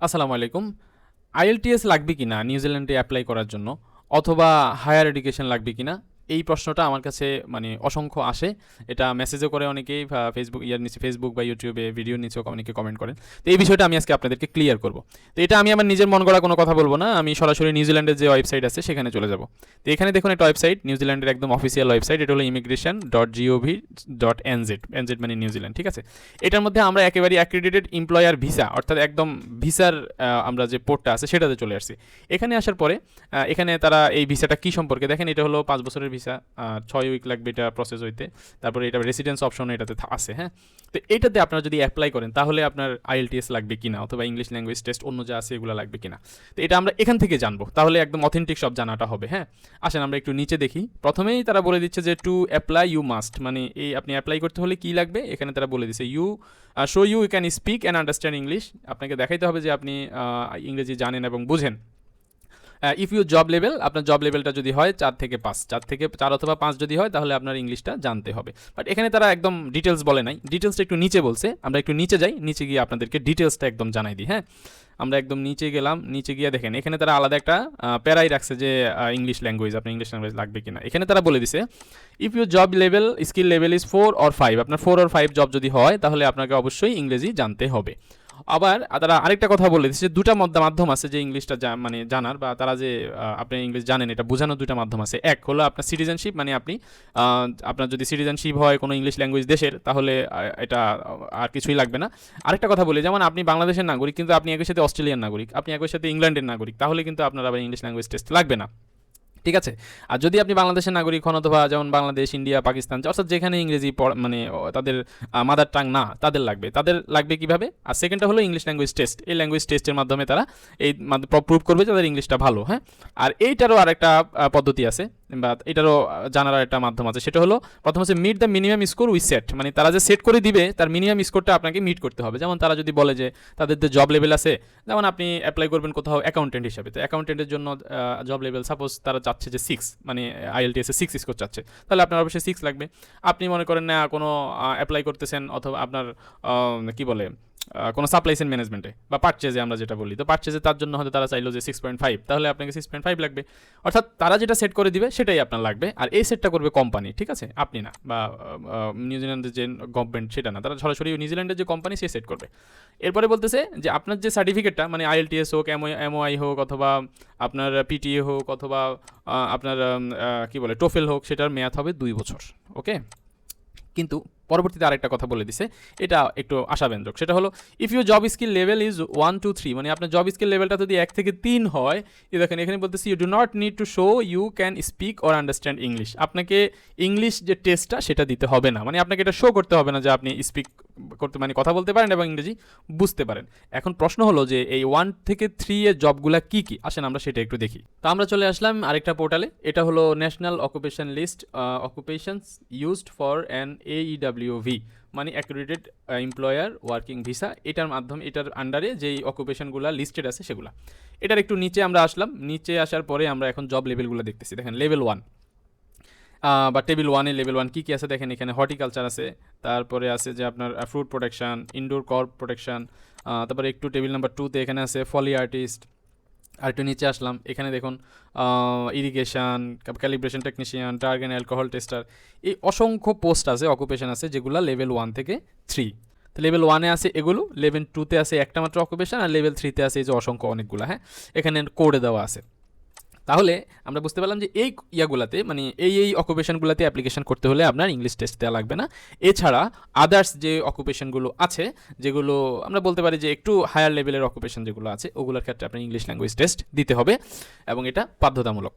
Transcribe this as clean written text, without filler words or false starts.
আসসালামু আলাইকুম। আইএলটিএস লাগবে কিনা নিউজিল্যান্ডে অ্যাপ্লাই করার জন্য, অথবা হায়ার এডুকেশন লাগবে কিনা, এই প্রশ্নটা আমার কাছে মানে অসংখ্য আসে। এটা মেসেজও করে অনেকেই, ফেসবুক বা ইউটিউবে ভিডিওর নিচেও অনেকে কমেন্ট করেন। তো এই বিষয়টা আমি আজকে আপনাদেরকে ক্লিয়ার করব। তো এটা আমি আমার নিজের মন গড়া কোনো কথা বলবো না, আমি সরাসরি নিউজিল্যান্ডের যে ওয়েবসাইট আছে সেখানে চলে যাব। তো এখানে দেখুন একটা ওয়েবসাইট, নিউজিল্যান্ডের একদম অফিসিয়াল ওয়েবসাইট, এটা হলো immigration.gov.nz, মানে নিউজিল্যান্ড, ঠিক আছে। এটার মধ্যে আমরা একেবারে অ্যাক্রেডিটেড এমপ্লয়ার ভিসা, অর্থাৎ একদম ভিসার আমরা যে পোর্টটা আছে সেটাতে চলে আসছি। এখানে আসার পরে এখানে তারা এই ভিসাটা কী সম্পর্কে দেখেন, এটা হলো 5 বছরের ভিসা, 6 উইক লাগবে এটা প্রসেস হইতে। তারপরে এটা রেসিডেন্স অপশন এটাতে আছে, হ্যাঁ। তো এটাতে আপনারা যদি অ্যাপ্লাই করেন তাহলে আপনার আইএলটিএস লাগবে কিনা, অথবা ইংলিশ ল্যাঙ্গুয়েজ টেস্ট অন্য যা আছে এগুলো লাগবে কিনা, তো এটা আমরা এখান থেকে জানবো। তাহলে একদম অথেন্টিক সব জানাটা হবে, হ্যাঁ। আসেন আমরা একটু নিচে দেখি। প্রথমেই তারা বলে দিচ্ছে যে টু অ্যাপ্লাই ইউ মাস্ট, মানে এই আপনি অ্যাপ্লাই করতে হলে কী লাগবে এখানে তারা বলে দিচ্ছে you can speak and understand English. আপনাকে দেখাইতে হবে যে আপনি ইংরেজি জানেন এবং বুঝেন। ইফ ইউ জব লেভেল, আপনার জব লেভেলটা যদি হয় 4 থেকে 5, 4 থেকে 4 অথবা 5 যদি হয় তাহলে আপনার ইংলিশটা জানতে হবে। বাট এখানে তারা একদম ডিটেলস বলে নাই, ডিটেলসটা একটু নিচে বলছে। আমরা একটু নিচে যাই, নিচে গিয়ে আপনাদেরকে ডিটেলসটা একদম জানাই দিই, হ্যাঁ। আমরা একদম নিচে গেলাম, নিচে গিয়ে দেখেন এখানে তারা আলাদা একটা প্যারাই রাখছে যে ইংলিশ ল্যাঙ্গুয়েজ, আপনার ইংলিশ ল্যাঙ্গুয়েজ লাগবে কিনা। এখানে তারা বলে দিছে if you job level skill level is 4 or 5, আপনার 4 or 5 জব যদি হয় তাহলে আপনাকে অবশ্যই ইংরেজি জানতে হবে। আবার তারা আরেকটা কথা বলে দিচ্ছে, দুটা মাধ্যম আছে যে ইংলিশটা মানে জানার, বা তারা যে আপনি ইংলিশ জানেন এটা বোঝানোর দুটা মাধ্যম আছে। এক হলো আপনার সিটিজেনশিপ, মানে আপনি আপনার যদি সিটিজেনশিপ হয় কোনো ইংলিশ ল্যাঙ্গুয়েজ দেশের, তাহলে এটা আর কিছুই লাগবে না। আরেকটা কথা বলি, যেমন আপনি বাংলাদেশের নাগরিক কিন্তু আপনি একই সাথে অস্ট্রেলিয়ান নাগরিক, আপনি একই সাথে ইংল্যান্ডের নাগরিক, তাহলে কিন্তু আপনার আবার ইংলিশ ল্যাঙ্গুয়েজ টেস্ট লাগবে না, ঠিক আছে। আর যদি আপনি বাংলাদেশের নাগরিক হন, অথবা যেমন বাংলাদেশ, ইন্ডিয়া, পাকিস্তান, অর্থাৎ যেখানে ইংরেজি মানে তাদের মাদার টাং না, তাদের লাগবে কিভাবে। আর সেকেন্ডটা হলো ইংলিশ ল্যাঙ্গুয়েজ টেস্ট, এই ল্যাঙ্গুয়েজ টেস্টের মাধ্যমে তারা এই প্রুভ করবে যে তাদের ইংলিশটা ভালো, হ্যাঁ। আর এইটারও আরেকটা পদ্ধতি আছে, বা এটারও জানার একটা মাধ্যম আছে, সেটা হলো প্রথম হচ্ছে meet the minimum score we set, মানে তারা যে সেট করে দিবে তার মিনিমাম স্কোরটা আপনাকে মিট করতে হবে। যেমন তারা যদি বলে যে তাদের যে জব লেভেল আছে, যেমন আপনি অ্যাপ্লাই করবেন কোথাও অ্যাকাউন্টেন্ট হিসাবে, তো অ্যাকাউন্টেন্টের জন্য জব লেভেল সাপোজ তারা চাচ্ছে যে 6, মানে আইএলটিএস 6 স্কোর চাচ্ছে, তাহলে আপনার অবশ্যই 6 লাগবে। আপনি মনে করেন না কোনো অ্যাপ্লাই করতেছেন, অথবা আপনার কি বলে কোনো সাপ্লাই চেইন ম্যানেজমেন্টে বা পারচেজে আমরা যেটা বলি, তো পারচেজে তার জন্য হয়তো তারা চাইলো যে 6.5, তাহলে আপনাকে 6.5 লাগবে। অর্থাৎ তারা যেটা সেট করে দিবে সেটাই আপনার লাগবে, আর এই সেটটা করবে কোম্পানি, ঠিক আছে, আপনি না, বা নিউজিল্যান্ডের যে গভর্নমেন্ট সেটা না, তারা সরাসরি নিউজিল্যান্ডের যে কোম্পানি সে সেট করবে। এরপরে বলতেছে যে আপনার যে সার্টিফিকেটটা, মানে আইএলটিএস হোক, এমওআই হোক, অথবা আপনার পিটিএ হোক, অথবা আপনার কি বলে টোফেল হোক, সেটার মেয়াদ হবে 2 বছর, ওকে। কিন্তু পরবর্তীতে আরেকটা কথা বলে দিছে, এটা একটু আশাব্যঞ্জক, সেটা হলো if you job skill level is 1 to 3, মানে আপনার জব স্কিল লেভেলটা যদি 1 থেকে 3 হয়, দেখেন এখানে বলতেছি you do not need to show you can speak or understand English, আপনাকে ইংলিশ যে টেস্টটা সেটা দিতে হবে না, মানে আপনাকে এটা শো করতে হবে না যে আপনি স্পিক করতে, মানে কথা বলতে পারেন এবং ইংরেজি বুঝতে পারেন। এখন প্রশ্ন হলো যে এই 1 থেকে 3 এর জবগুলা কি কি, আসেন আমরা সেটা একটু দেখি। তো আমরা চলে আসলাম আরেকটা পোর্টালে, এটা হলো national occupation list, occupations used for an AEWV, মানে অ্যাক্রেডিটেড এমপ্লয়ার ওয়ার্কিং ভিসা। এটার মাধ্যমে, এটার আন্ডারে যেই অকুপেশনগুলো লিস্টেড আছে সেগুলো। এটার একটু নিচে আমরা আসলাম, নিচে আসার পরে আমরা এখন জব লেভেলগুলো দেখতেছি। দেখেন লেভেল 1 বা টেবিল 1-এ লেভেল 1 কী কী আছে দেখেন, এখানে হর্টিকালচার আছে, তারপরে আছে যে আপনার fruit protection, indoor crop protection, তারপরে একটু টেবিল নাম্বার 2-তে এখানে আছে ফলি আর্টিস্ট। আর একটু নিচে আসলাম, এখানে দেখুন irrigation, calibration technician, drug and alcohol tester, এই অসংখ্য পোস্ট আছে, অকুপেশন আছে, যেগুলো লেভেল 1 থেকে 3। তো লেভেল 1-এ আছে এগুলো, লেভেল 2-তে আছে একটা মাত্র অকুপেশন, আর লেভেল 3-তে আছে এই যে অসংখ্য অনেকগুলো, হ্যাঁ, এখানে কোডে দেওয়া আছে। তাহলে আমরা বুঝতে পারলাম যে এই ইয়াগুলাতে, মানে এই অকুপেশনগুলোতে অ্যাপ্লিকেশন করতে হলে আপনার ইংলিশ টেস্ট দেওয়া লাগবে না। এছাড়া আদার্স যে অকুপেশনগুলো আছে, যেগুলো আমরা বলতে পারি যে একটু হায়ার লেভেলের অকুপেশন যেগুলো আছে, ওগুলোর ক্ষেত্রে আপনার ইংলিশ ল্যাঙ্গুয়েজ টেস্ট দিতে হবে, এবং এটা বাধ্যতামূলক।